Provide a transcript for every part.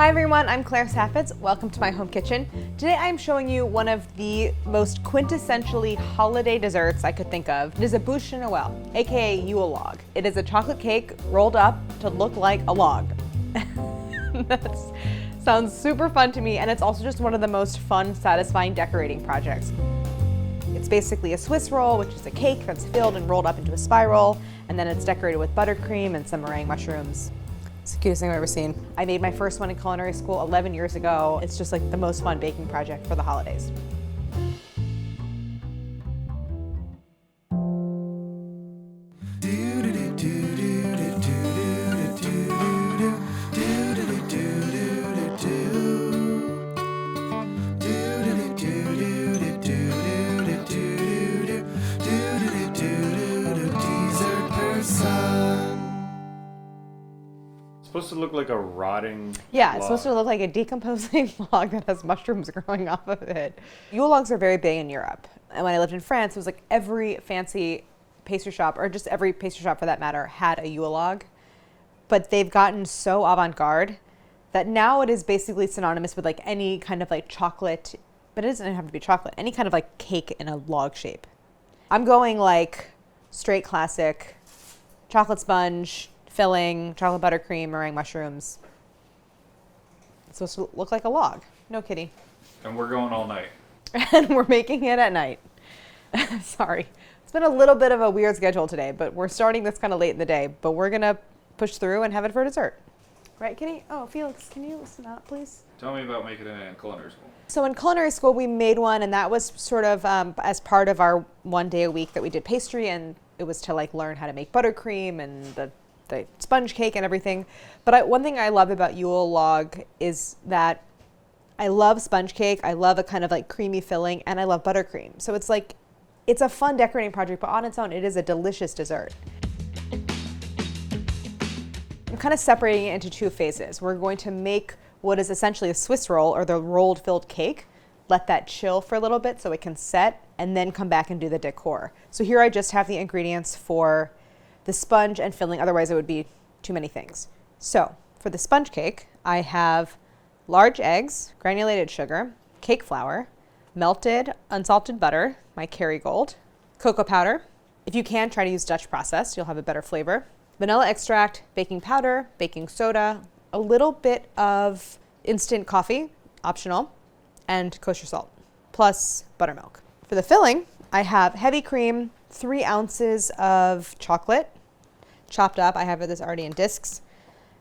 Hi everyone, I'm Claire Saffitz. Welcome to my home kitchen. Today I'm showing you one of the most quintessentially holiday desserts I could think of. It is a Bûche De Noël, aka Yule Log. It is a chocolate cake rolled up to look like a log. That sounds super fun to me, and it's also just one of the most fun, satisfying decorating projects. It's basically a Swiss roll, which is a cake that's filled and rolled up into a spiral, and then it's decorated with buttercream and some meringue mushrooms. It's the cutest thing I've ever seen. I made my first one in culinary school 11 years ago. It's just like the most fun baking project for the holidays. Supposed to look like a rotting Yeah, log. it's supposed to look like a decomposing log that has mushrooms growing off of it. Yule logs are very big in Europe. And when I lived in France, it was like every fancy pastry shop, or just every pastry shop for that matter, had a Yule log. But they've gotten so avant-garde that now it is basically synonymous with like any kind of like chocolate, but it doesn't have to be chocolate, any kind of like cake in a log shape. I'm going like straight classic, chocolate sponge, filling, chocolate buttercream, meringue mushrooms. It's supposed to look like a log. No kidding. And we're going all night. And we're making it at night. Sorry. It's been a little bit of a weird schedule today, but we're starting this kind of late in the day, but we're gonna push through and have it for dessert. Right, Kitty? Oh, Felix, can you listen up, please? Tell me about making it in culinary school. So in culinary school, we made one, and that was sort of as part of our one day a week that we did pastry, and it was to like learn how to make buttercream and the sponge cake and everything. But one thing I love about Yule Log is that I love sponge cake, I love a kind of like creamy filling, and I love buttercream. So it's like, it's a fun decorating project, but on its own, it is a delicious dessert. I'm kind of separating it into two phases. We're going to make what is essentially a Swiss roll, or the rolled filled cake, let that chill for a little bit so it can set, and then come back and do the decor. So here I just have the ingredients for the sponge and filling, otherwise it would be too many things. So for the sponge cake, I have large eggs, granulated sugar, cake flour, melted unsalted butter, my Kerrygold, cocoa powder. If you can, try to use Dutch process, you'll have a better flavor. Vanilla extract, baking powder, baking soda, a little bit of instant coffee, optional, and kosher salt, plus buttermilk. For the filling, I have heavy cream, 3 ounces of chocolate, chopped up. I have this already in discs,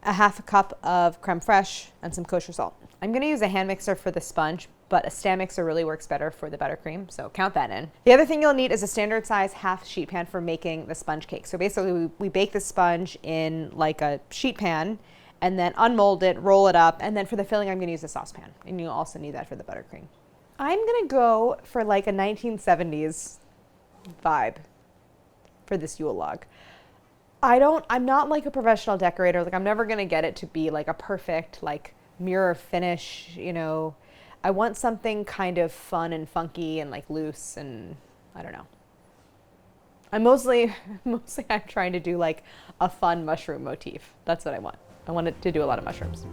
a half a cup of creme fraiche, and some kosher salt. I'm gonna use a hand mixer for the sponge, but a stand mixer really works better for the buttercream, so count that in. The other thing you'll need is a standard size half sheet pan for making the sponge cake. So basically we bake the sponge in like a sheet pan, and then unmold it, roll it up, and then for the filling I'm gonna use a saucepan, and you'll also need that for the buttercream. I'm gonna go for like a 1970s vibe for this Yule log. I'm not like a professional decorator. Like I'm never gonna get it to be like a perfect like mirror finish, you know. I want something kind of fun and funky and like loose, and I don't know. I'm mostly I'm trying to do like a fun mushroom motif. That's what I want. I want it to do a lot of mushrooms.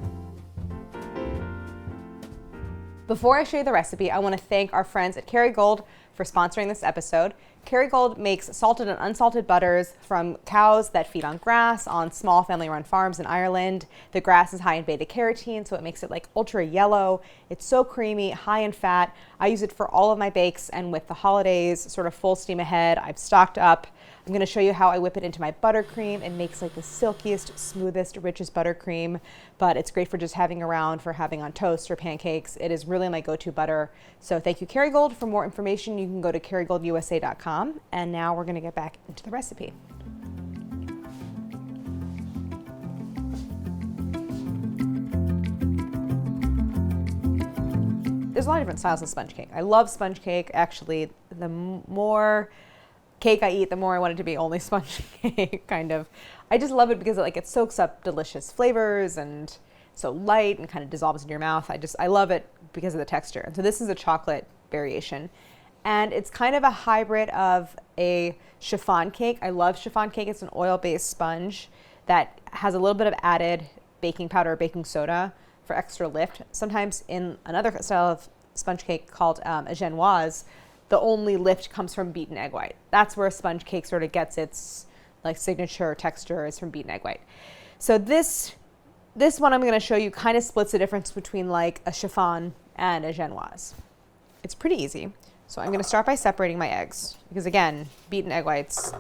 Before I show you the recipe, I want to thank our friends at Kerrygold for sponsoring this episode. Kerrygold makes salted and unsalted butters from cows that feed on grass on small family-run farms in Ireland. The grass is high in beta carotene, so it makes it like ultra yellow. It's so creamy, high in fat. I use it for all of my bakes, and with the holidays sort of full steam ahead, I've stocked up. I'm gonna show you how I whip it into my buttercream. It makes like the silkiest, smoothest, richest buttercream, but it's great for just having around for having on toast or pancakes. It is really my go-to butter. So thank you, Kerrygold. For more information, you can go to kerrygoldusa.com. And now we're gonna get back into the recipe. There's a lot of different styles of sponge cake. I love sponge cake. Actually, the more cake I eat, the more I want it to be only sponge cake, kind of. I just love it because it soaks up delicious flavors and so light and kind of dissolves in your mouth. I love it because of the texture. And so this is a chocolate variation. And it's kind of a hybrid of a chiffon cake. I love chiffon cake. It's an oil-based sponge that has a little bit of added baking powder or baking soda for extra lift. Sometimes in another style of sponge cake called a genoise, the only lift comes from beaten egg white. That's where a sponge cake sort of gets its like signature texture, is from beaten egg white. So this one I'm going to show you kind of splits the difference between like a chiffon and a genoise. It's pretty easy. So I'm going to start by separating my eggs because again, beaten egg whites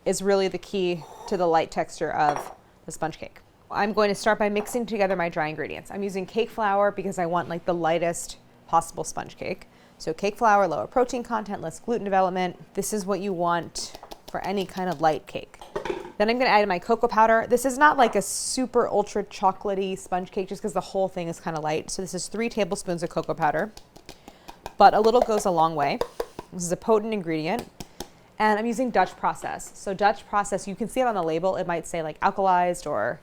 is really the key to the light texture of the sponge cake. I'm going to start by mixing together my dry ingredients. I'm using cake flour because I want like the lightest possible sponge cake. So cake flour, lower protein content, less gluten development. This is what you want for any kind of light cake. Then I'm going to add my cocoa powder. This is not like a super ultra chocolatey sponge cake just because the whole thing is kind of light. So this is 3 tablespoons of cocoa powder, but a little goes a long way. This is a potent ingredient. And I'm using Dutch process. So Dutch process, you can see it on the label. It might say like alkalized, or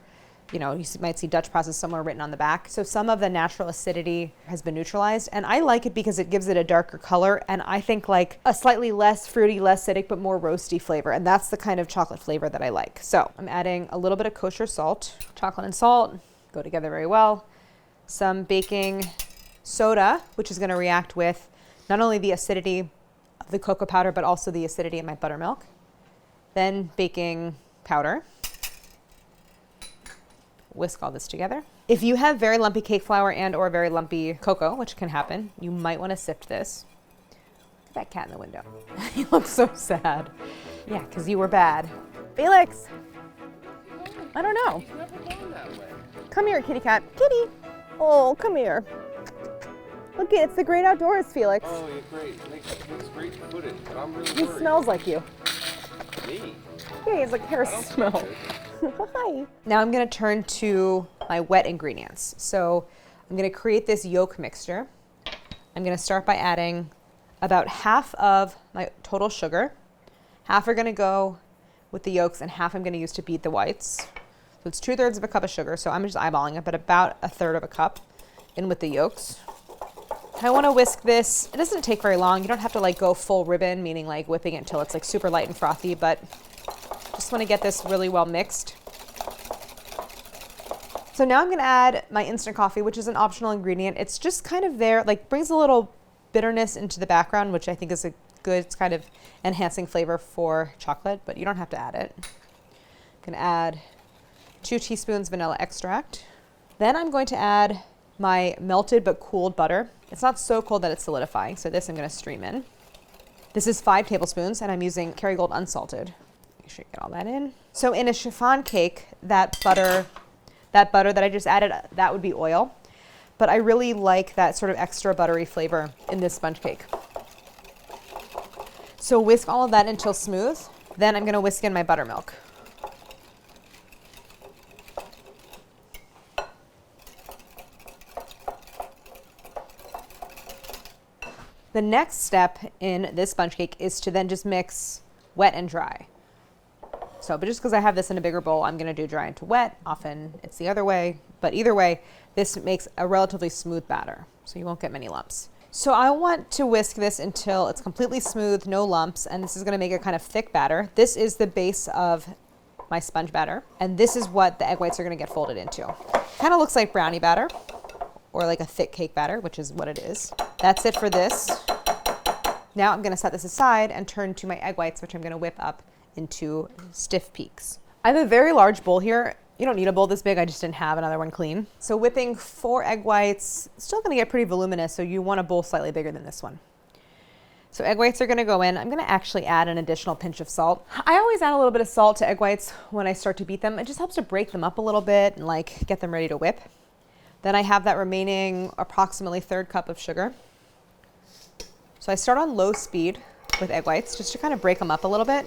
you might see Dutch process somewhere written on the back. So some of the natural acidity has been neutralized, and I like it because it gives it a darker color, and I think like a slightly less fruity, less acidic, but more roasty flavor, and that's the kind of chocolate flavor that I like. So I'm adding a little bit of kosher salt. Chocolate and salt go together very well. Some baking soda, which is going to react with not only the acidity of the cocoa powder, but also the acidity in my buttermilk. Then baking powder. Whisk all this together. If you have very lumpy cake flour and or very lumpy cocoa, which can happen, you might want to sift this. Look at that cat in the window. He looks so sad. Yeah, because you were bad. Felix! I don't know. He's never gone that way. Come here, kitty cat. Kitty! Oh, come here. Look, it's the great outdoors, Felix. Oh, yeah, great. Makes great footage, but I'm really He worried. smells like you. Me? Yeah, he has like hair I don't smell. smell good. Hi. Now I'm going to turn to my wet ingredients. So I'm going to create this yolk mixture. I'm going to start by adding about half of my total sugar. Half are going to go with the yolks and half I'm going to use to beat the whites. So it's 2/3 of a cup of sugar. So I'm just eyeballing it, but about 1/3 of a cup in with the yolks. I want to whisk this. It doesn't take very long. You don't have to like go full ribbon, meaning like whipping it until it's like super light and frothy, but just want to get this really well mixed. So now I'm going to add my instant coffee, which is an optional ingredient. It's just kind of there, like brings a little bitterness into the background, which I think is a good kind of enhancing flavor for chocolate, but you don't have to add it. I'm going to add 2 teaspoons vanilla extract. Then I'm going to add my melted but cooled butter. It's not so cold that it's solidifying, so this I'm going to stream in. This is 5 tablespoons, and I'm using Kerrygold unsalted. Make sure you get all that in. So in a chiffon cake, that butter that I just added, that would be oil. But I really like that sort of extra buttery flavor in this sponge cake. So whisk all of that until smooth. Then I'm going to whisk in my buttermilk. The next step in this sponge cake is to then just mix wet and dry. So, but just because I have this in a bigger bowl, I'm going to do dry into wet. Often it's the other way, but either way, this makes a relatively smooth batter, so you won't get many lumps. So I want to whisk this until it's completely smooth, no lumps, and this is going to make a kind of thick batter. This is the base of my sponge batter, and this is what the egg whites are going to get folded into. Kind of looks like brownie batter, or like a thick cake batter, which is what it is. That's it for this. Now I'm going to set this aside and turn to my egg whites, which I'm going to whip up into stiff peaks. I have a very large bowl here. You don't need a bowl this big, I just didn't have another one clean. So whipping 4 egg whites, it's still gonna get pretty voluminous, so you want a bowl slightly bigger than this one. So egg whites are gonna go in. I'm gonna actually add an additional pinch of salt. I always add a little bit of salt to egg whites when I start to beat them. It just helps to break them up a little bit and like get them ready to whip. Then I have that remaining approximately 1/3 cup of sugar. So I start on low speed with egg whites just to kind of break them up a little bit.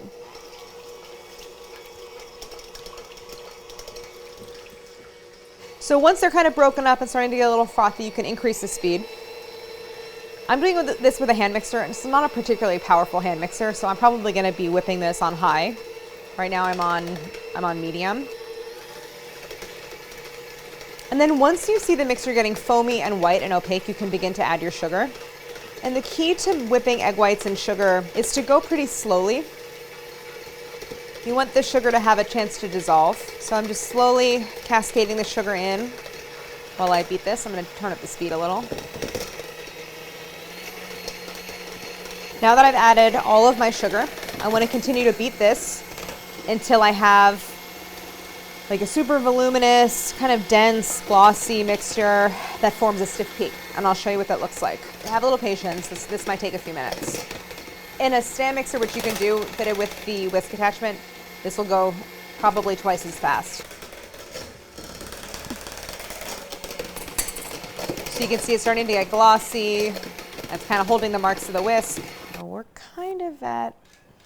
So once they're kind of broken up and starting to get a little frothy, you can increase the speed. I'm doing this with a hand mixer. This is not a particularly powerful hand mixer, so I'm probably going to be whipping this on high. Right now I'm on medium. And then once you see the mixture getting foamy and white and opaque, you can begin to add your sugar. And the key to whipping egg whites and sugar is to go pretty slowly. You want the sugar to have a chance to dissolve. So I'm just slowly cascading the sugar in While I beat this, I'm going to turn up the speed a little. Now that I've added all of my sugar, I want to continue to beat this until I have like a super voluminous, kind of dense, glossy mixture that forms a stiff peak. And I'll show you what that looks like. Have a little patience. This might take a few minutes. In a stand mixer, which you can do fitted with the whisk attachment, this will go probably twice as fast. So you can see it's starting to get glossy. It's kind of holding the marks of the whisk. We're kind of at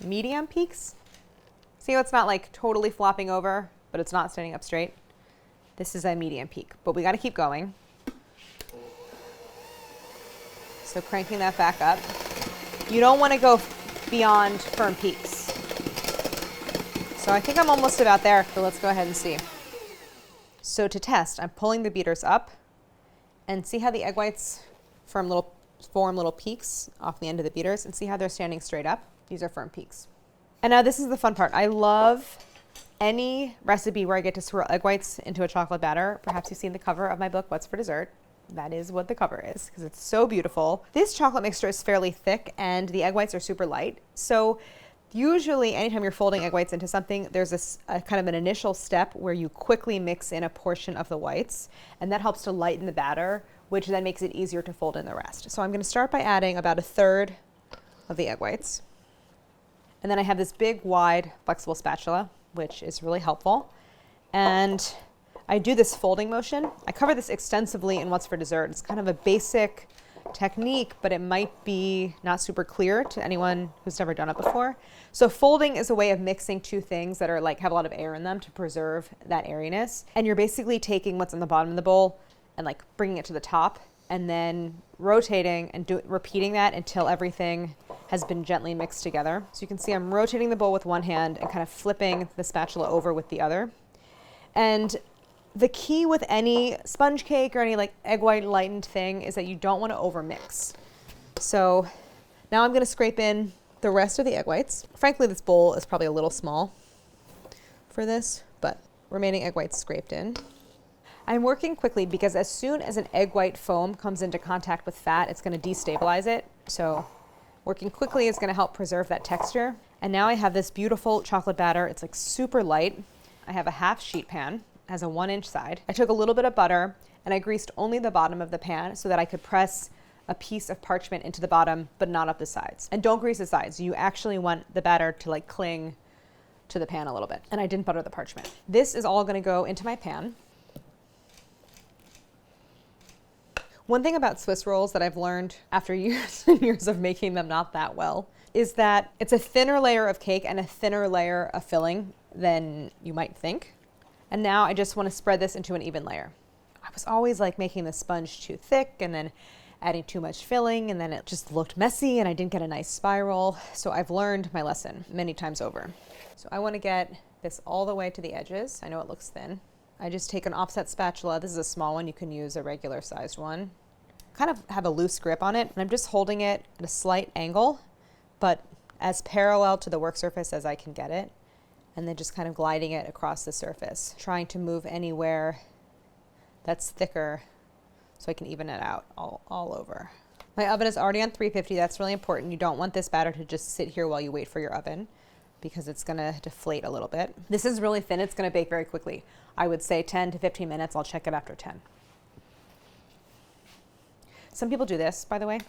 medium peaks. See how it's not like totally flopping over, but it's not standing up straight? This is a medium peak, but we got to keep going. So cranking that back up. You don't want to go beyond firm peaks. So I think I'm almost about there, so let's go ahead and see. So to test, I'm pulling the beaters up and see how the egg whites form little peaks off the end of the beaters, and see how they're standing straight up. These are firm peaks. And now this is the fun part. I love any recipe where I get to swirl egg whites into a chocolate batter. Perhaps you've seen the cover of my book, What's for Dessert. That is what the cover is, because it's so beautiful. This chocolate mixture is fairly thick and the egg whites are super light. So usually anytime you're folding egg whites into something, there's a kind of an initial step where you quickly mix in a portion of the whites, and that helps to lighten the batter, which then makes it easier to fold in the rest. So I'm going to start by adding about 1/3 of the egg whites. And then I have this big, wide, flexible spatula, which is really helpful. And I do this folding motion. I cover this extensively in What's for Dessert. It's kind of a basic technique, but it might be not super clear to anyone who's never done it before. So folding is a way of mixing two things that are like have a lot of air in them to preserve that airiness. And you're basically taking what's on the bottom of the bowl and like bringing it to the top, and then rotating and repeating that until everything has been gently mixed together. So you can see I'm rotating the bowl with one hand and kind of flipping the spatula over with the other. And the key with any sponge cake or any like egg white lightened thing is that you don't want to overmix. So now I'm going to scrape in the rest of the egg whites. Frankly, this bowl is probably a little small for this, but remaining egg whites scraped in. I'm working quickly because as soon as an egg white foam comes into contact with fat, it's going to destabilize it. So working quickly is going to help preserve that texture. And now I have this beautiful chocolate batter. It's like super light. I have a half sheet pan. It has a 1-inch side. I took a little bit of butter and I greased only the bottom of the pan so that I could press a piece of parchment into the bottom, but not up the sides. And don't grease the sides. You actually want the batter to like cling to the pan a little bit. And I didn't butter the parchment. This is all going to go into my pan. One thing about Swiss rolls that I've learned after years and years of making them not that well is that it's a thinner layer of cake and a thinner layer of filling than you might think. And now I just want to spread this into an even layer. I was always like making the sponge too thick and then adding too much filling, and then it just looked messy and I didn't get a nice spiral. So I've learned my lesson many times over. So I want to get this all the way to the edges. I know it looks thin. I just take an offset spatula. This is a small one. You can use a regular sized one. Kind of have a loose grip on it, and I'm just holding it at a slight angle, but as parallel to the work surface as I can get it, and then just kind of gliding it across the surface, trying to move anywhere that's thicker so I can even it out all over. My oven is already on 350. That's really important. You don't want this batter to just sit here while you wait for your oven, because it's going to deflate a little bit. This is really thin. It's going to bake very quickly. I would say 10 to 15 minutes. I'll check it after 10. Some people do this, by the way,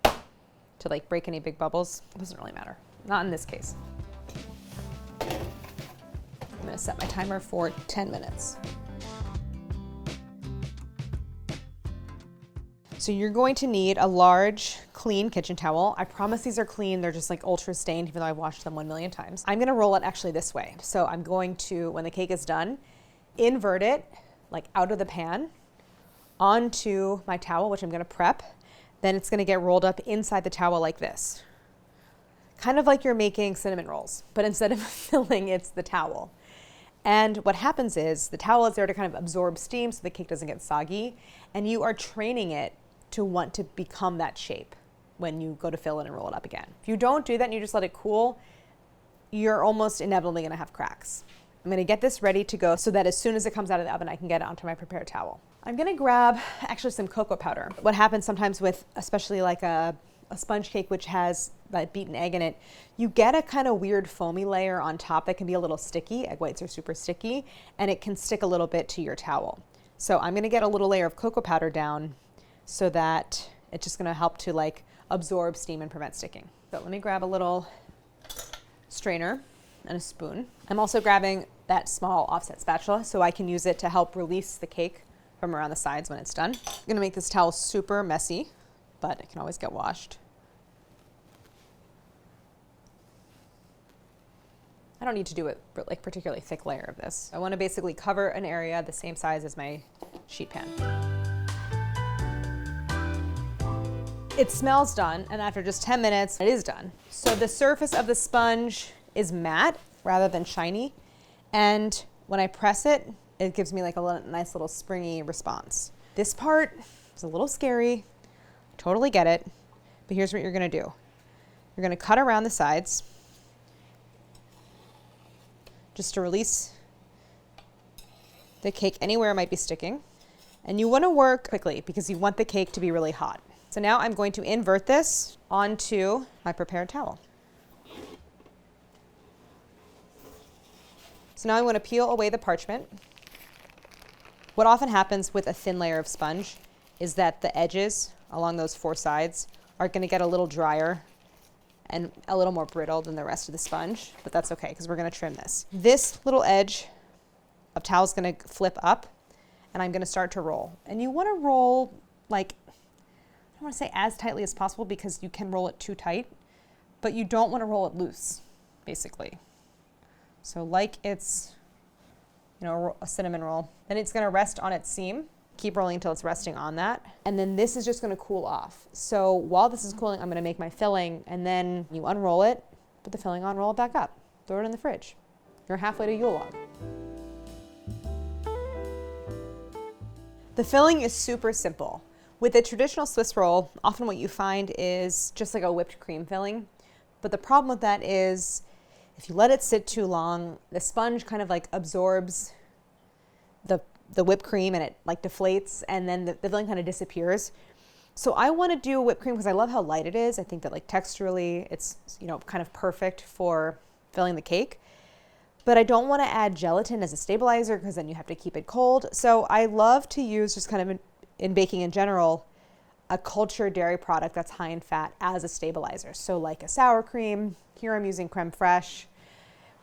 to like break any big bubbles. It doesn't really matter. Not in this case. I'm going to set my timer for 10 minutes. So you're going to need a large, clean kitchen towel. I promise these are clean. They're just like ultra stained, even though I've washed them 1,000,000 times. I'm going to roll it actually this way. So I'm going to, when the cake is done, invert it like out of the pan onto my towel, which I'm going to prep. Then it's going to get rolled up inside the towel like this. Kind of like you're making cinnamon rolls, but instead of filling, it's the towel. And what happens is the towel is there to kind of absorb steam so the cake doesn't get soggy, and you are training it to want to become that shape when you go to fill it and roll it up again. If you don't do that and you just let it cool, you're almost inevitably going to have cracks. I'm gonna get this ready to go so that as soon as it comes out of the oven, I can get it onto my prepared towel. I'm gonna grab actually some cocoa powder. What happens sometimes with, especially like a sponge cake which has that beaten egg in it, you get a kind of weird foamy layer on top that can be a little sticky. Egg whites are super sticky, and it can stick a little bit to your towel. So I'm gonna get a little layer of cocoa powder down so that it's just gonna help to like absorb steam and prevent sticking. So let me grab a little strainer and a spoon. I'm also grabbing that small offset spatula so I can use it to help release the cake from around the sides when it's done. I'm gonna make this towel super messy, but it can always get washed. I don't need to do it like particularly thick layer of this. I wanna basically cover an area the same size as my sheet pan. It smells done, and after just 10 minutes, it is done. So the surface of the sponge is matte rather than shiny, and when I press it, it gives me like a nice little springy response. This part is a little scary, totally get it, but here's what you're gonna do. You're gonna cut around the sides just to release the cake anywhere it might be sticking. And you wanna work quickly because you want the cake to be really hot. So now I'm going to invert this onto my prepared towel. So now I want to peel away the parchment. What often happens with a thin layer of sponge is that the edges along those four sides are going to get a little drier and a little more brittle than the rest of the sponge, but that's okay because we're going to trim this. This little edge of towel is going to flip up, and I'm going to start to roll. And you want to roll like, I don't want to say as tightly as possible because you can roll it too tight, but you don't want to roll it loose, basically. So like it's, you know, a cinnamon roll. Then it's gonna rest on its seam. Keep rolling until it's resting on that. And then this is just gonna cool off. So while this is cooling, I'm gonna make my filling, and then you unroll it, put the filling on, roll it back up, throw it in the fridge. You're halfway to Yule log. The filling is super simple. With a traditional Swiss roll, often what you find is just like a whipped cream filling. But the problem with that is if you let it sit too long, the sponge kind of like absorbs the whipped cream and it like deflates, and then the filling kind of disappears. So I want to do whipped cream because I love how light it is. I think that like texturally it's, you know, kind of perfect for filling the cake. But I don't want to add gelatin as a stabilizer because then you have to keep it cold. So I love to use just kind of in baking in general, a cultured dairy product that's high in fat as a stabilizer. So like a sour cream, here I'm using creme fraiche.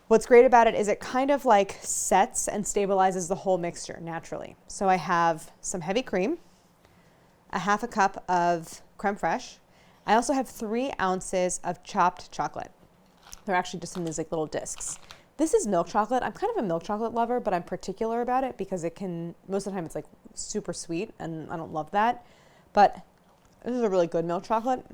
What's great about it is it kind of like sets and stabilizes the whole mixture naturally. So I have some heavy cream, a half a cup of creme fraiche. I also have 3 ounces of chopped chocolate. They're actually just in these like little discs. This is milk chocolate. I'm kind of a milk chocolate lover, but I'm particular about it because it can, most of the time it's like super sweet and I don't love that. But this is a really good milk chocolate.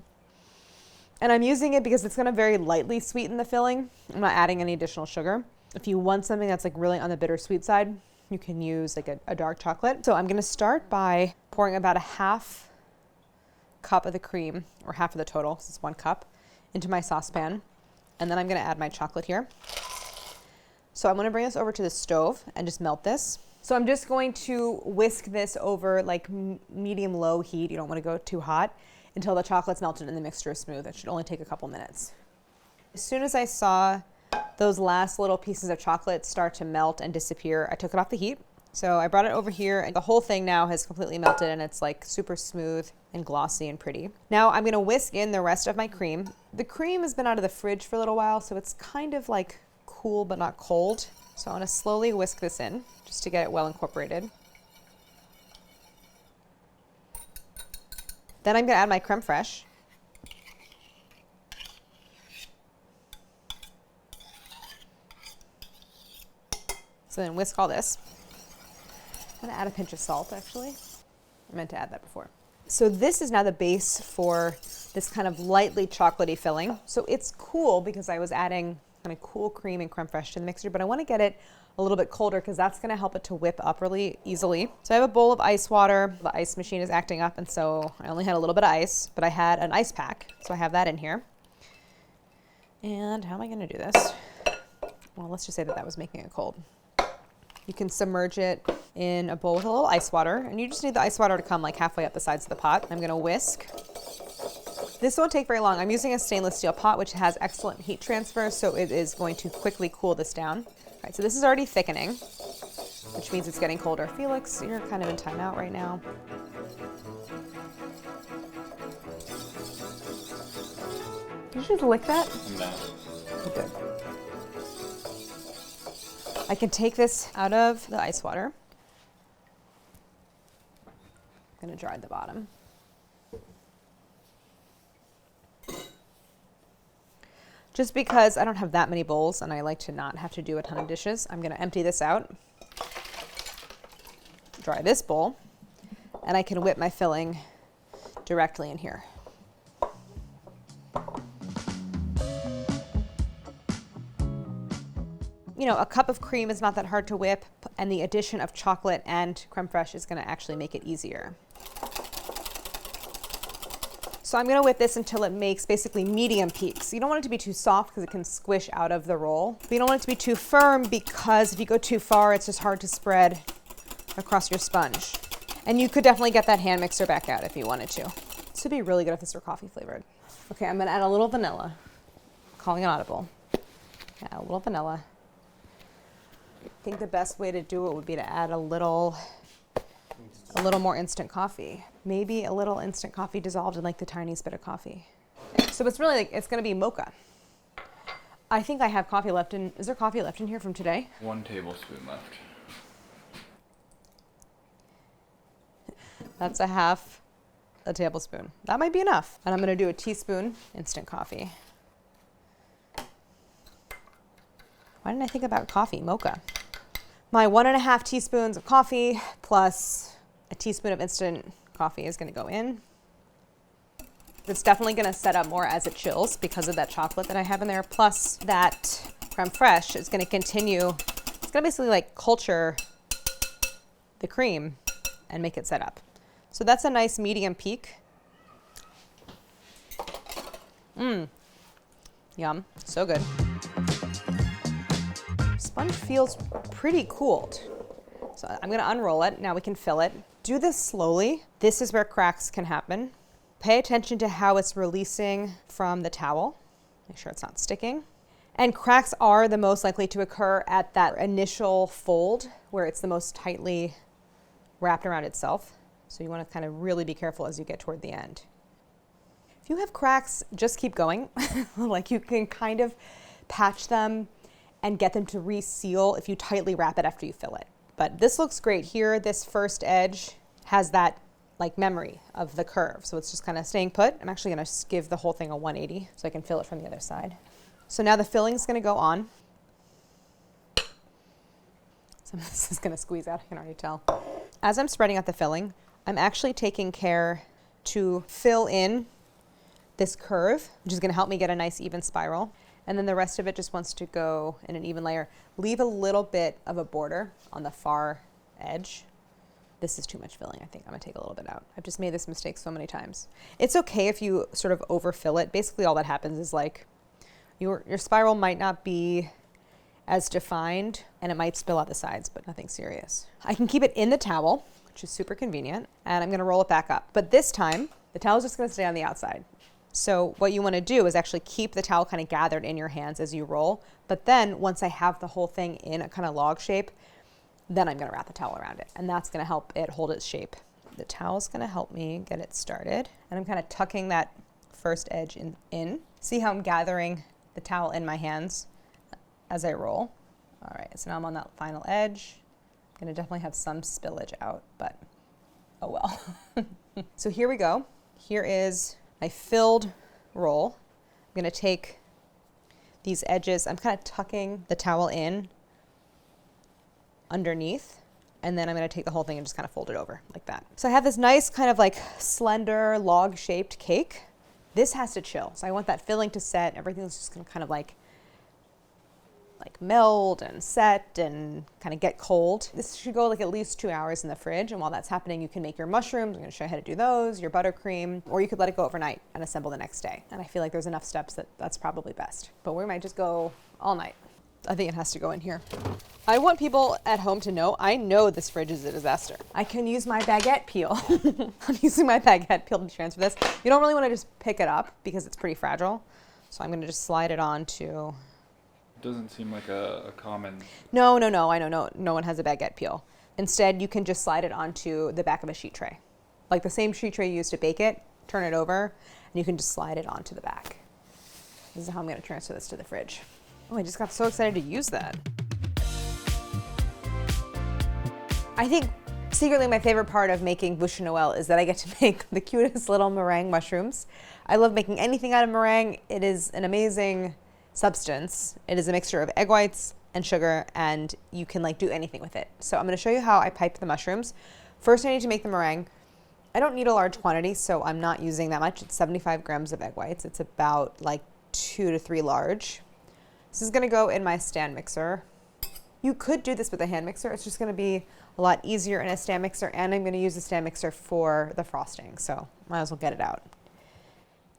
And I'm using it because it's going to very lightly sweeten the filling. I'm not adding any additional sugar. If you want something that's like really on the bittersweet side, you can use like a dark chocolate. So I'm going to start by pouring about a half cup of the cream, or half of the total, because it's 1 cup, into my saucepan. And then I'm going to add my chocolate here. So I'm going to bring this over to the stove and just melt this. So I'm just going to whisk this over like medium-low heat. You don't want to go too hot until the chocolate's melted and the mixture is smooth. It should only take a couple minutes. As soon as I saw those last little pieces of chocolate start to melt and disappear, I took it off the heat. So I brought it over here, and the whole thing now has completely melted and it's like super smooth and glossy and pretty. Now I'm gonna whisk in the rest of my cream. The cream has been out of the fridge for a little while, so it's kind of like cool but not cold. So I want to slowly whisk this in just to get it well incorporated. Then I'm going to add my creme fraiche. So then whisk all this. I'm going to add a pinch of salt, actually. I meant to add that before. So this is now the base for this kind of lightly chocolatey filling. So it's cool because I was adding kind of cool cream and creme fraiche to the mixture, but I want to get it a little bit colder because that's going to help it to whip up really easily. So I have a bowl of ice water. The ice machine is acting up, and so I only had a little bit of ice, but I had an ice pack, so I have that in here. And how am I going to do this? well, let's just say that was making it cold. You can submerge it in a bowl with a little ice water, and you just need the ice water to come like halfway up the sides of the pot. I'm gonna whisk. This won't take very long. I'm using a stainless steel pot, which has excellent heat transfer, so it is going to quickly cool this down. All right, so this is already thickening, which means it's getting colder. Felix, you're kind of in timeout right now. Did you just lick that? No. Good. I can take this out of the ice water. I'm gonna dry the bottom. Just because I don't have that many bowls and I like to not have to do a ton of dishes, I'm gonna empty this out, dry this bowl, and I can whip my filling directly in here. You know, a cup of cream is not that hard to whip, and the addition of chocolate and creme fraiche is gonna actually make it easier. So I'm gonna whip this until it makes basically medium peaks. You don't want it to be too soft because it can squish out of the roll. But you don't want it to be too firm because if you go too far, it's just hard to spread across your sponge. And you could definitely get that hand mixer back out if you wanted to. This would be really good if this were coffee flavored. Okay, I'm gonna add a little vanilla. Calling it audible. Add a little vanilla. I think the best way to do it would be to add a little more instant coffee. Maybe a little instant coffee dissolved in like the tiniest bit of coffee. So it's really like, it's gonna be mocha. I think I have coffee left in, is there coffee left in here from today? 1 tablespoon left. That's a half a tablespoon. That might be enough. And I'm gonna do a teaspoon instant coffee. Why didn't I think about coffee, mocha? My 1.5 teaspoons of coffee plus a teaspoon of instant coffee is gonna go in. It's definitely gonna set up more as it chills because of that chocolate that I have in there. Plus that creme fraiche is gonna continue, it's gonna basically like culture the cream and make it set up. So that's a nice medium peak. Yum, so good. Sponge feels pretty cooled. So I'm gonna unroll it. Now we can fill it. Do this slowly. This is where cracks can happen. Pay attention to how it's releasing from the towel. Make sure it's not sticking. And cracks are the most likely to occur at that initial fold where it's the most tightly wrapped around itself. So you wanna kind of really be careful as you get toward the end. If you have cracks, just keep going. Like you can kind of patch them and get them to reseal if you tightly wrap it after you fill it. But this looks great here. This first edge has that like memory of the curve. So it's just kind of staying put. I'm actually gonna give the whole thing a 180 so I can fill it from the other side. So now the filling's gonna go on. Some of this is gonna squeeze out, I can already tell. As I'm spreading out the filling, I'm actually taking care to fill in this curve, which is gonna help me get a nice even spiral. And then the rest of it just wants to go in an even layer. Leave a little bit of a border on the far edge. This is too much filling, I think. I'm gonna take a little bit out. I've just made this mistake so many times. It's okay if you sort of overfill it. Basically all that happens is like your spiral might not be as defined and it might spill out the sides, but nothing serious. I can keep it in the towel, which is super convenient, and I'm gonna roll it back up. But this time, the towel's just gonna stay on the outside. So what you wanna do is actually keep the towel kind of gathered in your hands as you roll. But then once I have the whole thing in a kind of log shape, then I'm gonna wrap the towel around it. And that's gonna help it hold its shape. The towel's gonna help me get it started. And I'm kind of tucking that first edge in. See how I'm gathering the towel in my hands as I roll? All right, so now I'm on that final edge. I'm gonna definitely have some spillage out, but oh well. So here we go. Here is my filled roll. I'm gonna take these edges, I'm kind of tucking the towel in underneath, and then I'm gonna take the whole thing and just kind of fold it over like that. So I have this nice kind of like slender log-shaped cake. This has to chill. So I want that filling to set. Everything's just gonna kind of like meld and set and kind of get cold. This should go like at least 2 hours in the fridge. And while that's happening, you can make your mushrooms. I'm gonna show you how to do those, your buttercream, or you could let it go overnight and assemble the next day. And I feel like there's enough steps that that's probably best. But we might just go all night. I think it has to go in here. I want people at home to know, I know this fridge is a disaster. I can use my baguette peel. I'm using my baguette peel to transfer this. You don't really want to just pick it up because it's pretty fragile. So I'm going to just slide it onto. Doesn't seem like a common. No, I know no one has a baguette peel. Instead, you can just slide it onto the back of a sheet tray. Like the same sheet tray you used to bake it, turn it over, and you can just slide it onto the back. This is how I'm going to transfer this to the fridge. Oh, I just got so excited to use that. I think secretly my favorite part of making Bûche De Noël is that I get to make the cutest little meringue mushrooms. I love making anything out of meringue. It is an amazing substance. It is a mixture of egg whites and sugar, and you can like do anything with it. So I'm going to show you how I pipe the mushrooms. First, I need to make the meringue. I don't need a large quantity, so I'm not using that much. It's 75 grams of egg whites. It's about like 2 to 3 large. This is going to go in my stand mixer. You could do this with a hand mixer. It's just going to be a lot easier in a stand mixer, and I'm going to use the stand mixer for the frosting, so might as well get it out.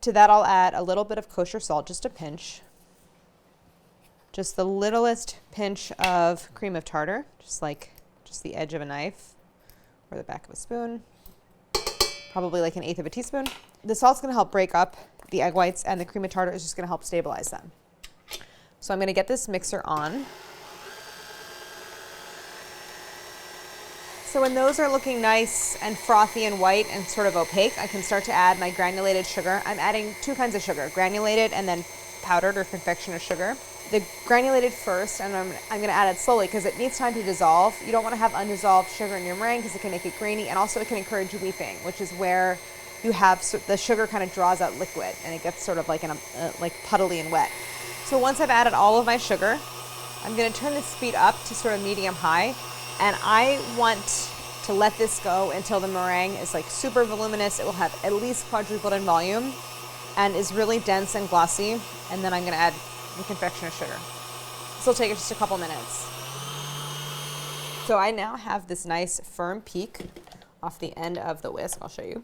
To that, I'll add a little bit of kosher salt, just a pinch. Just the littlest pinch of cream of tartar, just the edge of a knife or the back of a spoon. Probably like 1/8 of a teaspoon. The salt's going to help break up the egg whites, and the cream of tartar is just going to help stabilize them. So I'm going to get this mixer on. So when those are looking nice and frothy and white and sort of opaque, I can start to add my granulated sugar. I'm adding 2 kinds of sugar, granulated and then powdered or confectioner sugar. The granulated first, and I'm going to add it slowly because it needs time to dissolve. You don't want to have undissolved sugar in your meringue because it can make it grainy, and also it can encourage weeping, which is where you have the sugar kind of draws out liquid and it gets sort of like like puddly and wet. So once I've added all of my sugar, I'm going to turn the speed up to sort of medium high. And I want to let this go until the meringue is like super voluminous. It will have at least quadrupled in volume and is really dense and glossy. And then I'm going to add the confectioner sugar. This will take just a couple minutes. So I now have this nice firm peak off the end of the whisk. I'll show you.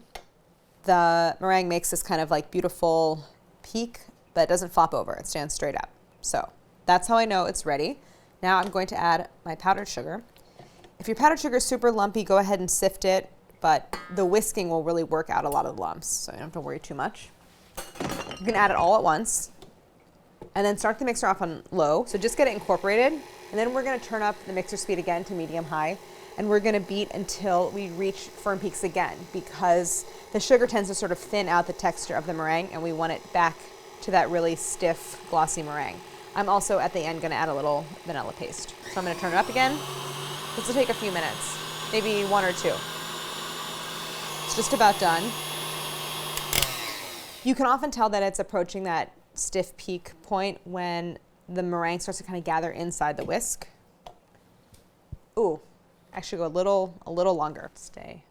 The meringue makes this kind of like beautiful peak, but it doesn't flop over. It stands straight up. So that's how I know it's ready. Now I'm going to add my powdered sugar. If your powdered sugar is super lumpy, go ahead and sift it, but the whisking will really work out a lot of the lumps, so you don't have to worry too much. You can add it all at once, and then start the mixer off on low, so just get it incorporated, and then we're going to turn up the mixer speed again to medium-high, and we're going to beat until we reach firm peaks again, because the sugar tends to sort of thin out the texture of the meringue, and we want it back to that really stiff, glossy meringue. I'm also at the end going to add a little vanilla paste. So I'm going to turn it up again. This will take a few minutes, maybe 1 or 2. It's just about done. You can often tell that it's approaching that stiff peak point when the meringue starts to kind of gather inside the whisk. Ooh, actually go a little longer. Stay.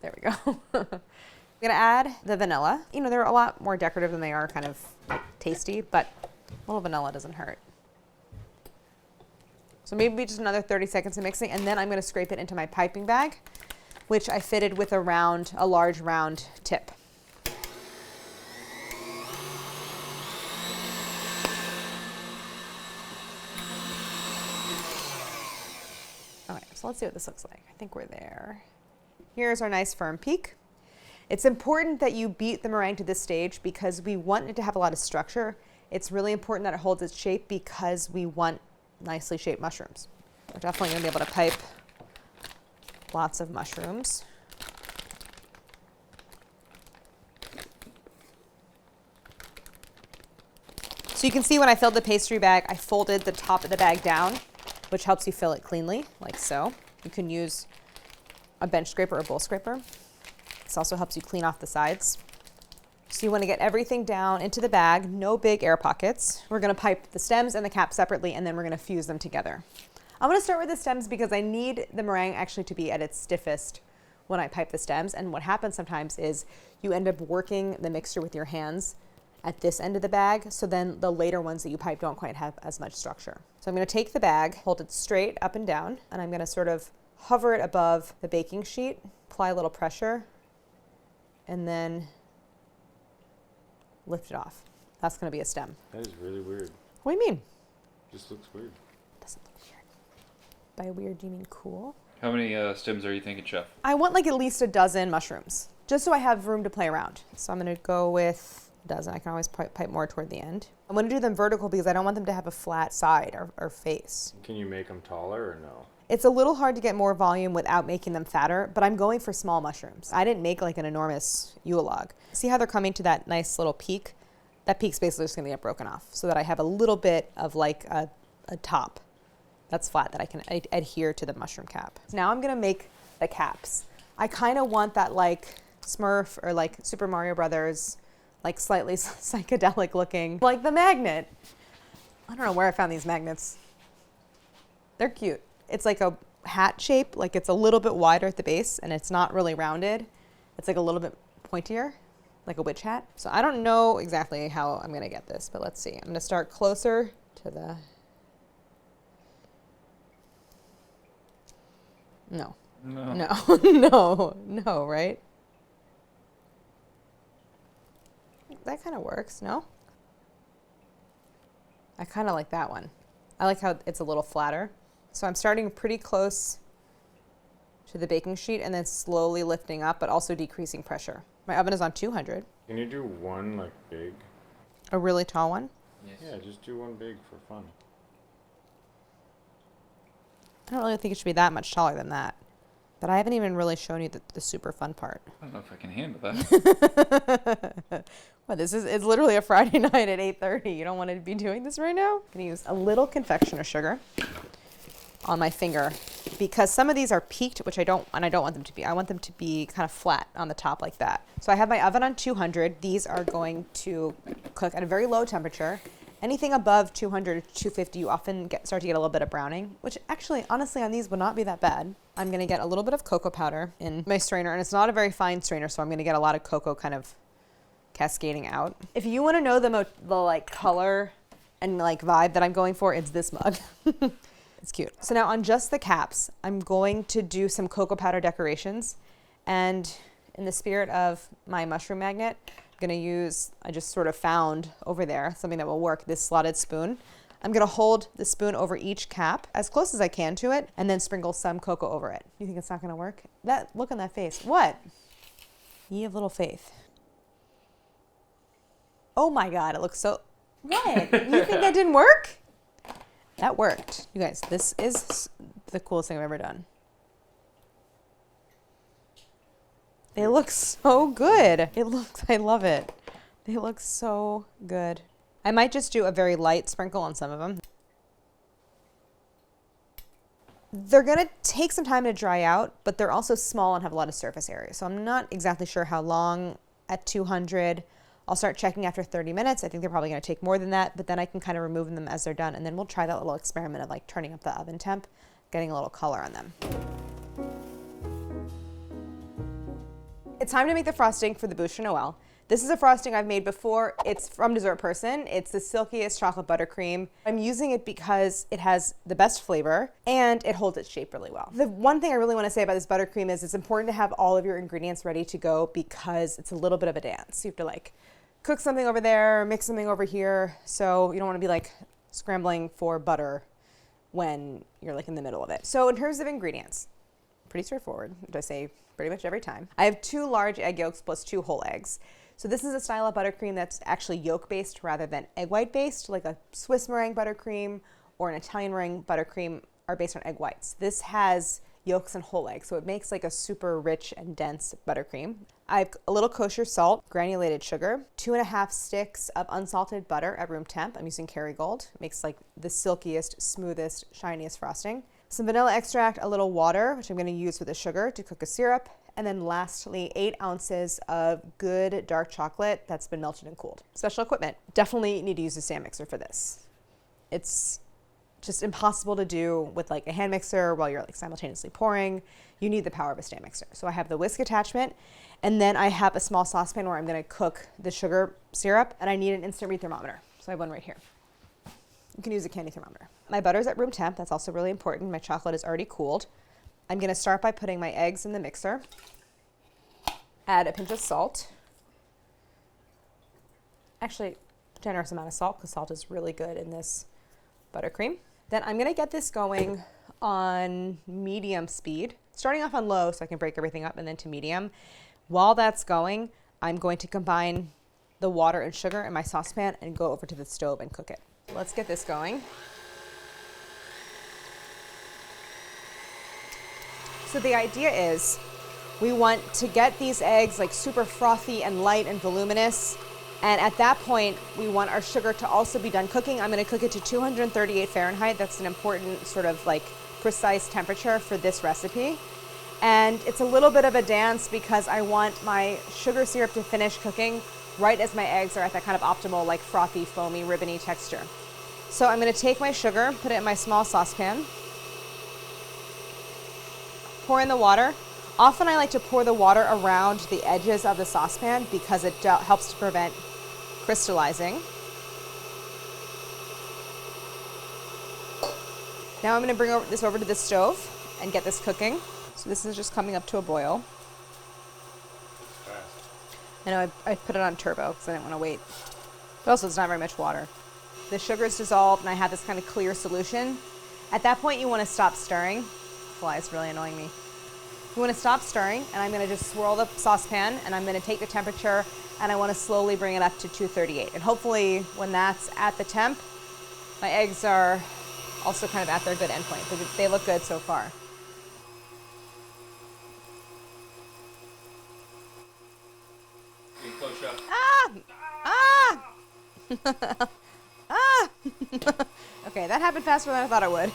There we go. I'm gonna add the vanilla. You know, they're a lot more decorative than they are kind of like tasty, but a little vanilla doesn't hurt. So maybe just another 30 seconds of mixing, and then I'm going to scrape it into my piping bag, which I fitted with a large round tip. All right, so let's see what this looks like. I think we're there. Here's our nice firm peak. It's important that you beat the meringue to this stage because we want it to have a lot of structure. It's really important that it holds its shape because we want nicely shaped mushrooms. We're definitely going to be able to pipe lots of mushrooms. So you can see when I filled the pastry bag, I folded the top of the bag down, which helps you fill it cleanly, like so. You can use a bench scraper or bowl scraper. This also helps you clean off the sides. So you want to get everything down into the bag, no big air pockets. We're going to pipe the stems and the cap separately, and then we're going to fuse them together. I'm going to start with the stems because I need the meringue actually to be at its stiffest when I pipe the stems. And what happens sometimes is you end up working the mixture with your hands at this end of the bag, so then the later ones that you pipe don't quite have as much structure. So I'm going to take the bag, hold it straight up and down, and I'm going to sort of hover it above the baking sheet, apply a little pressure, and then lift it off. That's going to be a stem. That is really weird. What do you mean? Just looks weird. Doesn't look weird. By weird, do you mean cool? How many stems are you thinking, Chef? I want like at least a dozen mushrooms, just so I have room to play around. So I'm going to go with a dozen. I can always pipe more toward the end. I'm going to do them vertical because I don't want them to have a flat side or face. Can you make them taller or no? It's a little hard to get more volume without making them fatter, but I'm going for small mushrooms. I didn't make like an enormous Yule log. See how they're coming to that nice little peak? That peak's basically just going to get broken off so that I have a little bit of like a top that's flat that I can adhere to the mushroom cap. So now I'm going to make the caps. I kind of want that like Smurf or like Super Mario Brothers, like slightly psychedelic looking, like the magnet. I don't know where I found these magnets. They're cute. It's like a hat shape, like it's a little bit wider at the base and it's not really rounded. It's like a little bit pointier, like a witch hat. So I don't know exactly how I'm gonna get this, but let's see. I'm gonna start closer to the, no, no, right? That kind of works, no? I kind of like that one. I like how it's a little flatter. So I'm starting pretty close to the baking sheet and then slowly lifting up, but also decreasing pressure. My oven is on 200. Can you do one like big? A really tall one? Yes. Yeah, just do one big for fun. I don't really think it should be that much taller than that. But I haven't even really shown you the super fun part. I don't know if I can handle that. Well, it's literally a Friday night at 8:30. You don't want to be doing this right now? I'm going to use a little confectioner sugar on my finger because some of these are peaked, which I don't want them to be. I want them to be kind of flat on the top like that. So I have my oven on 200. These are going to cook at a very low temperature. Anything above 200 to 250, you often start to get a little bit of browning, which actually, honestly, on these would not be that bad. I'm going to get a little bit of cocoa powder in my strainer, and it's not a very fine strainer, so I'm going to get a lot of cocoa kind of cascading out. If you want to know the like color and like vibe that I'm going for, it's this mug. It's cute. So now on just the caps, I'm going to do some cocoa powder decorations. And in the spirit of my mushroom magnet, I'm gonna use, I just sort of found over there, something that will work, this slotted spoon. I'm gonna hold the spoon over each cap as close as I can to it and then sprinkle some cocoa over it. You think it's not gonna work? Look on that face. What? Ye of little faith. Oh my God, it looks so, what? You think that didn't work? That worked. You guys, this is the coolest thing I've ever done. They look so good. I love it. They look so good. I might just do a very light sprinkle on some of them. They're gonna take some time to dry out, but they're also small and have a lot of surface area. So I'm not exactly sure how long at 200. I'll start checking after 30 minutes. I think they're probably gonna take more than that, but then I can kind of remove them as they're done. And then we'll try that little experiment of like turning up the oven temp, getting a little color on them. It's time to make the frosting for the Bûche De Noël. This is a frosting I've made before. It's from Dessert Person. It's the silkiest chocolate buttercream. I'm using it because it has the best flavor and it holds its shape really well. The one thing I really want to say about this buttercream is it's important to have all of your ingredients ready to go because it's a little bit of a dance. You have to like cook something over there, mix something over here. So you don't want to be like scrambling for butter when you're like in the middle of it. So in terms of ingredients, pretty straightforward, I say pretty much every time. I have 2 large egg yolks plus 2 whole eggs. So this is a style of buttercream that's actually yolk-based rather than egg white-based, like a Swiss meringue buttercream or an Italian meringue buttercream are based on egg whites. This has yolks and whole eggs, so it makes like a super rich and dense buttercream. I have a little kosher salt, granulated sugar, 2.5 sticks of unsalted butter at room temp. I'm using Kerrygold. It makes like the silkiest, smoothest, shiniest frosting. Some vanilla extract, a little water, which I'm going to use with the sugar to cook a syrup. And then lastly, 8 ounces of good dark chocolate that's been melted and cooled. Special equipment. Definitely need to use a stand mixer for this. It's just impossible to do with like a hand mixer while you're like simultaneously pouring. You need the power of a stand mixer. So I have the whisk attachment, and then I have a small saucepan where I'm going to cook the sugar syrup, and I need an instant read thermometer. So I have one right here. You can use a candy thermometer. My butter's at room temp. That's also really important. My chocolate is already cooled. I'm going to start by putting my eggs in the mixer. Add a pinch of salt. Actually, generous amount of salt because salt is really good in this buttercream. Then I'm gonna get this going on medium speed, starting off on low so I can break everything up, and then to medium. While that's going, I'm going to combine the water and sugar in my saucepan and go over to the stove and cook it. Let's get this going. So the idea is we want to get these eggs like super frothy and light and voluminous. And at that point, we want our sugar to also be done cooking. I'm gonna cook it to 238 Fahrenheit. That's an important sort of like precise temperature for this recipe. And it's a little bit of a dance because I want my sugar syrup to finish cooking right as my eggs are at that kind of optimal, like frothy, foamy, ribbony texture. So I'm gonna take my sugar, put it in my small saucepan, pour in the water. Often I like to pour the water around the edges of the saucepan because it helps to prevent crystallizing. Now I'm gonna bring this over to the stove and get this cooking. So this is just coming up to a boil. I know I put it on turbo because I didn't want to wait. But also it's not very much water. The sugar is dissolved and I have this kind of clear solution. At that point you want to stop stirring. Fly is really annoying me. You want to stop stirring, and I'm going to just swirl the saucepan, and I'm going to take the temperature, and I want to slowly bring it up to 238. And hopefully when that's at the temp, my eggs are also kind of at their good endpoint. They look good so far. Getting close, Chef. Okay, that happened faster than I thought it would.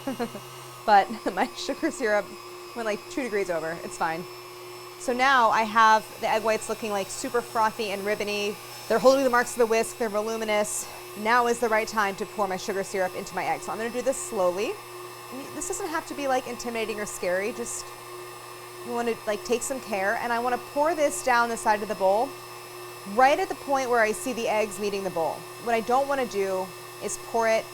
But my sugar syrup went like 2 degrees over. It's fine. So now I have the egg whites looking like super frothy and ribbony. They're holding the marks of the whisk. They're voluminous. Now is the right time to pour my sugar syrup into my eggs. So I'm going to do this slowly. This doesn't have to be like intimidating or scary. Just you want to like take some care. And I want to pour this down the side of the bowl right at the point where I see the eggs meeting the bowl. What I don't want to do is pour it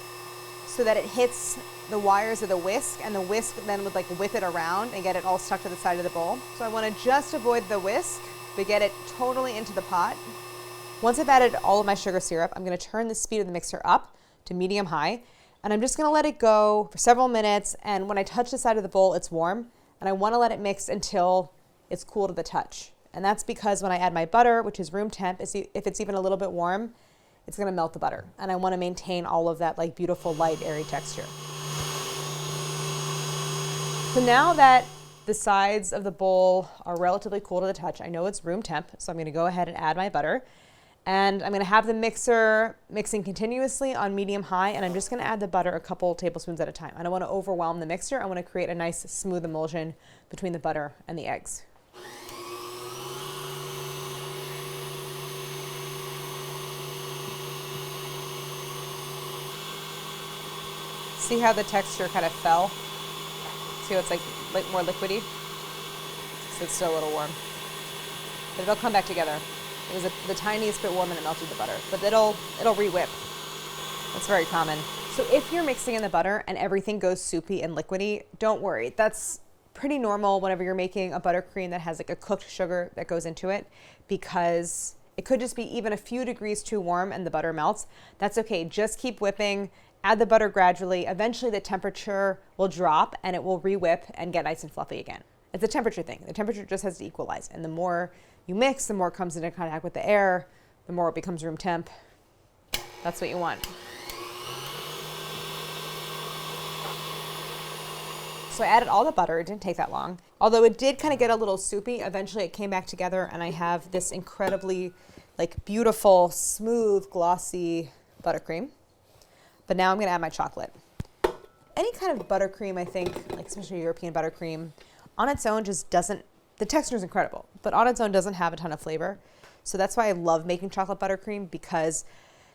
so that it hits the wires of the whisk, and the whisk then would like whip it around and get it all stuck to the side of the bowl. So I want to just avoid the whisk, but get it totally into the pot. Once I've added all of my sugar syrup, I'm going to turn the speed of the mixer up to medium high, and I'm just going to let it go for several minutes. And when I touch the side of the bowl, it's warm, and I want to let it mix until it's cool to the touch. And that's because when I add my butter, which is room temp, if it's even a little bit warm, it's going to melt the butter. And I want to maintain all of that like beautiful, light, airy texture. So now that the sides of the bowl are relatively cool to the touch, I know it's room temp, so I'm going to go ahead and add my butter. And I'm going to have the mixer mixing continuously on medium high, and I'm just going to add the butter a couple tablespoons at a time. I don't want to overwhelm the mixer. I want to create a nice smooth emulsion between the butter and the eggs. See how the texture kind of fell? See how it's like more liquidy? So it's still a little warm. But it'll come back together. It was the tiniest bit warm and it melted the butter. But it'll re-whip. That's very common. So if you're mixing in the butter and everything goes soupy and liquidy, don't worry. That's pretty normal whenever you're making a buttercream that has like a cooked sugar that goes into it, because it could just be even a few degrees too warm and the butter melts. That's okay. Just keep whipping. Add the butter gradually. Eventually the temperature will drop and it will re-whip and get nice and fluffy again. It's a temperature thing. The temperature just has to equalize. And the more you mix, the more it comes into contact with the air, the more it becomes room temp. That's what you want. So I added all the butter. It didn't take that long. Although it did kind of get a little soupy, eventually it came back together and I have this incredibly like beautiful, smooth, glossy buttercream. But now I'm going to add my chocolate. Any kind of buttercream, I think, like especially European buttercream, on its own just doesn't, the texture is incredible, but on its own doesn't have a ton of flavor. So that's why I love making chocolate buttercream, because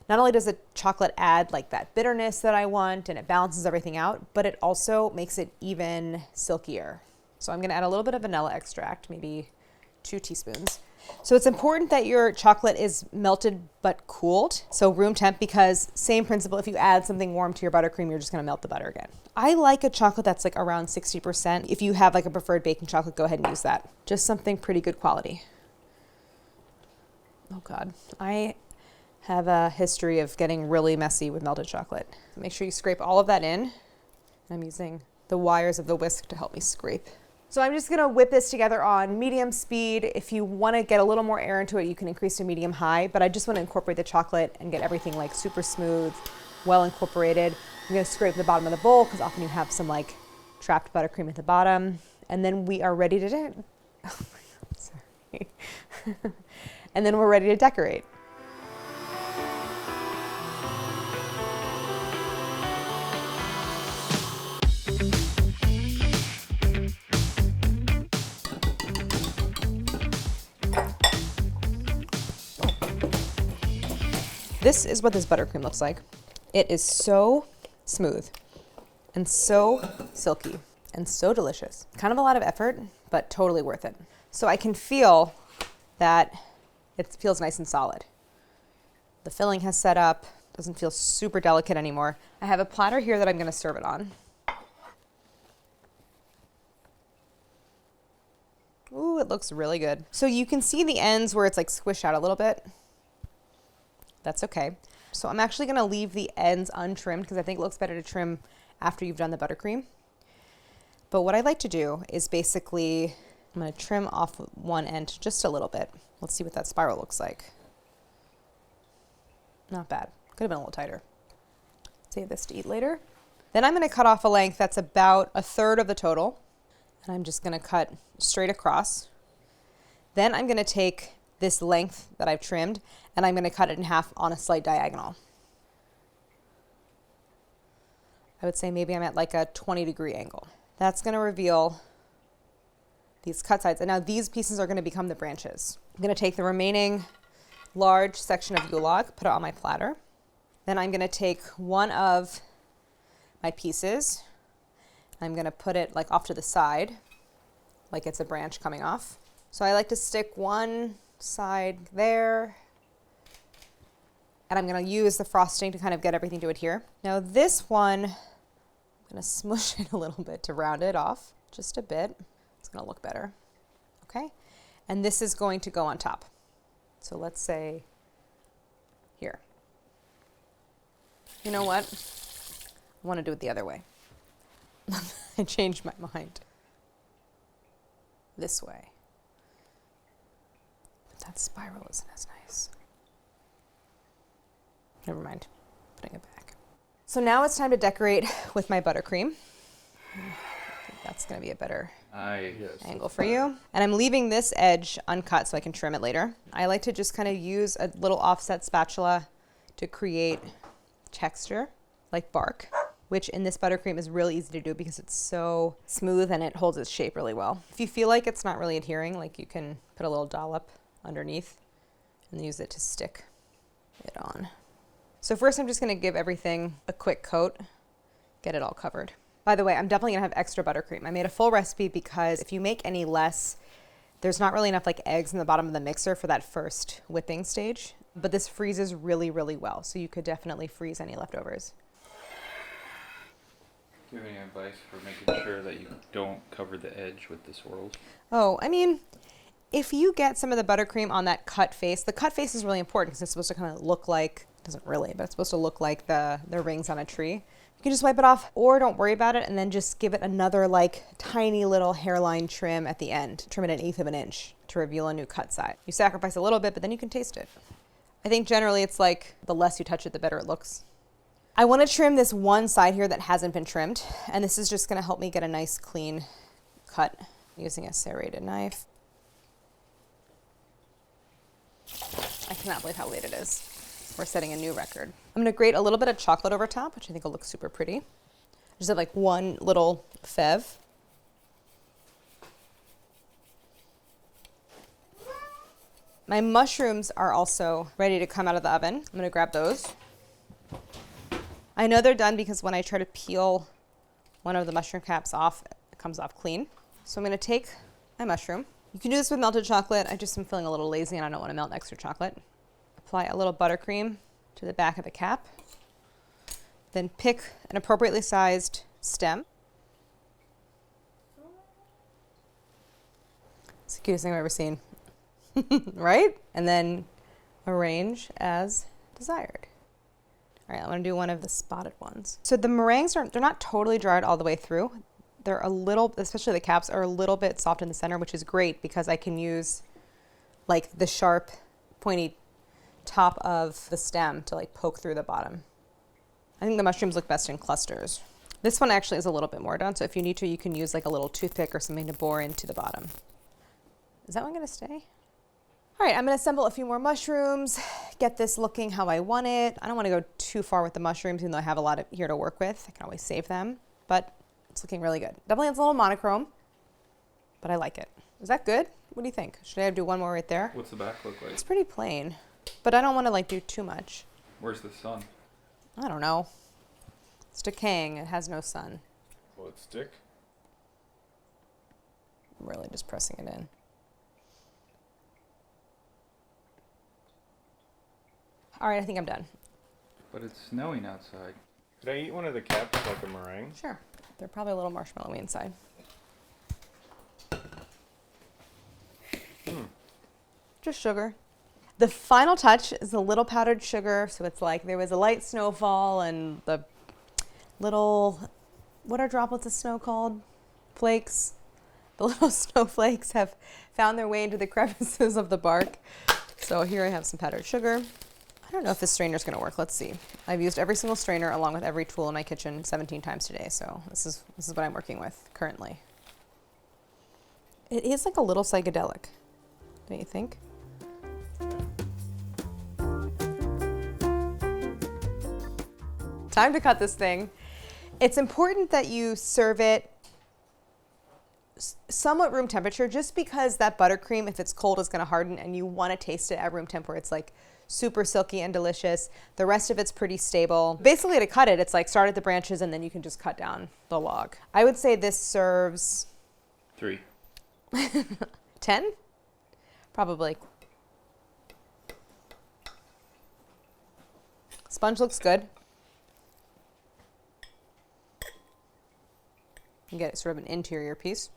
not only does the chocolate add like that bitterness that I want and it balances everything out, but it also makes it even silkier. So I'm going to add a little bit of vanilla extract, maybe 2 teaspoons. So it's important that your chocolate is melted but cooled, so room temp, because same principle, if you add something warm to your buttercream, you're just going to melt the butter again. I like a chocolate that's like around 60%. If you have like a preferred baking chocolate, go ahead and use that. Just something pretty good quality. Oh God, I have a history of getting really messy with melted chocolate. Make sure you scrape all of that in. I'm using the wires of the whisk to help me scrape. So I'm just gonna whip this together on medium speed. If you wanna get a little more air into it, you can increase to medium high, but I just wanna incorporate the chocolate and get everything like super smooth, well incorporated. I'm gonna scrape the bottom of the bowl because often you have some like trapped buttercream at the bottom. And then we are ready to, sorry. And then we're ready to decorate. This is what this buttercream looks like. It is so smooth and so silky and so delicious. Kind of a lot of effort, but totally worth it. So I can feel that it feels nice and solid. The filling has set up, doesn't feel super delicate anymore. I have a platter here that I'm gonna serve it on. Ooh, it looks really good. So you can see the ends where it's like squished out a little bit. That's okay. So I'm actually gonna leave the ends untrimmed because I think it looks better to trim after you've done the buttercream. But what I like to do is basically, I'm gonna trim off one end just a little bit. Let's see what that spiral looks like. Not bad, could have been a little tighter. Save this to eat later. Then I'm gonna cut off a length that's about 1/3 of the total. And I'm just gonna cut straight across. Then I'm gonna take this length that I've trimmed and I'm gonna cut it in half on a slight diagonal. I would say maybe I'm at like a 20-degree angle. That's gonna reveal these cut sides. And now these pieces are gonna become the branches. I'm gonna take the remaining large section of Yule log, put it on my platter. Then I'm gonna take one of my pieces. I'm gonna put it like off to the side, like it's a branch coming off. So I like to stick one side there, and I'm gonna use the frosting to kind of get everything to adhere. Now this one, I'm gonna smush it a little bit to round it off, just a bit. It's gonna look better, okay? And this is going to go on top. So let's say here. You know what? I wanna do it the other way. I changed my mind. This way. But that spiral isn't as nice. Never mind, putting it back. So now it's time to decorate with my buttercream. I think that's gonna be a better angle for you. And I'm leaving this edge uncut so I can trim it later. I like to just kind of use a little offset spatula to create texture, like bark, which in this buttercream is really easy to do because it's so smooth and it holds its shape really well. If you feel like it's not really adhering, like you can put a little dollop underneath and use it to stick it on. So first I'm just gonna give everything a quick coat, get it all covered. By the way, I'm definitely gonna have extra buttercream. I made a full recipe because if you make any less, there's not really enough like eggs in the bottom of the mixer for that first whipping stage, but this freezes really, really well. So you could definitely freeze any leftovers. Do you have any advice for making sure that you don't cover the edge with the swirls? Oh, I mean, if you get some of the buttercream on that cut face, the cut face is really important because it's supposed to kind of look like, doesn't really, but it's supposed to look like the rings on a tree. You can just wipe it off or don't worry about it and then just give it another like tiny little hairline trim at the end. Trim it 1/8 of an inch to reveal a new cut side. You sacrifice a little bit, but then you can taste it. I think generally it's like the less you touch it, the better it looks. I want to trim this one side here that hasn't been trimmed, and this is just going to help me get a nice clean cut using a serrated knife. I cannot believe how late it is. We're setting a new record. I'm going to grate a little bit of chocolate over top, which I think will look super pretty. I just have like one little fev. My mushrooms are also ready to come out of the oven. I'm going to grab those. I know they're done because when I try to peel one of the mushroom caps off, it comes off clean. So I'm gonna take my mushroom. You can do this with melted chocolate. I just am feeling a little lazy and I don't wanna melt extra chocolate. Apply a little buttercream to the back of the cap. Then pick an appropriately sized stem. It's the cutest thing I've ever seen, right? And then arrange as desired. All right, I'm gonna do one of the spotted ones. So the meringues they're not totally dried all the way through. They're a little, especially the caps, are a little bit soft in the center, which is great because I can use like the sharp, pointy top of the stem to like poke through the bottom. I think the mushrooms look best in clusters. This one actually is a little bit more done, so if you need to, you can use like a little toothpick or something to bore into the bottom. Is that one gonna stay? All right, I'm gonna assemble a few more mushrooms, get this looking how I want it. I don't wanna go too far with the mushrooms, even though I have a lot here to work with. I can always save them, but it's looking really good. Definitely has a little monochrome, but I like it. Is that good? What do you think? Should I do one more right there? What's the back look like? It's pretty plain, but I don't wanna like do too much. Where's the sun? I don't know. It's decaying, it has no sun. Will it stick? I'm really just pressing it in. All right, I think I'm done. But it's snowing outside. Could I eat one of the caps like a meringue? Sure. They're probably a little marshmallowy inside. Just sugar. The final touch is a little powdered sugar. So it's like there was a light snowfall and the little, what are droplets of snow called? Flakes. The little snowflakes have found their way into the crevices of the bark. So here I have some powdered sugar. I don't know if this strainer is going to work. Let's see. I've used every single strainer along with every tool in my kitchen 17 times today. So this is what I'm working with currently. It is like a little psychedelic, don't you think? Time to cut this thing. It's important that you serve it somewhat room temperature, just because that buttercream, if it's cold, is going to harden, and you want to taste it at room temp where it's like super silky and delicious. The rest of it's pretty stable. Basically, to cut it, it's like start at the branches and then you can just cut down the log. I would say this serves 3. 10? Probably. Sponge looks good. You get sort of an interior piece.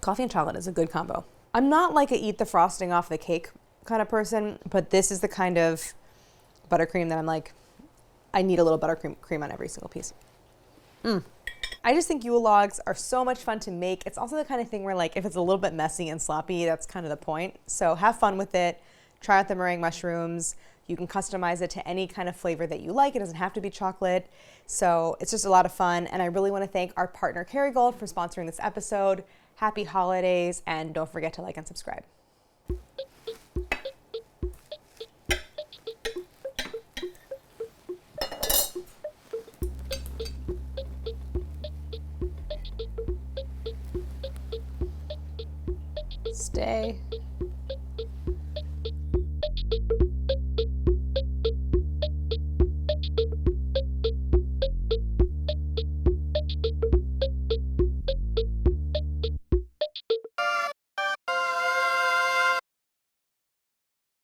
Coffee and chocolate is a good combo. I'm not like a eat the frosting off the cake kind of person, but this is the kind of buttercream that I'm like, I need a little buttercream on every single piece. I just think Yule logs are so much fun to make. It's also the kind of thing where like if it's a little bit messy and sloppy, that's kind of the point. So have fun with it. Try out the meringue mushrooms. You can customize it to any kind of flavor that you like. It doesn't have to be chocolate. So it's just a lot of fun. And I really want to thank our partner Kerrygold for sponsoring this episode. Happy holidays, and don't forget to like and subscribe. Stay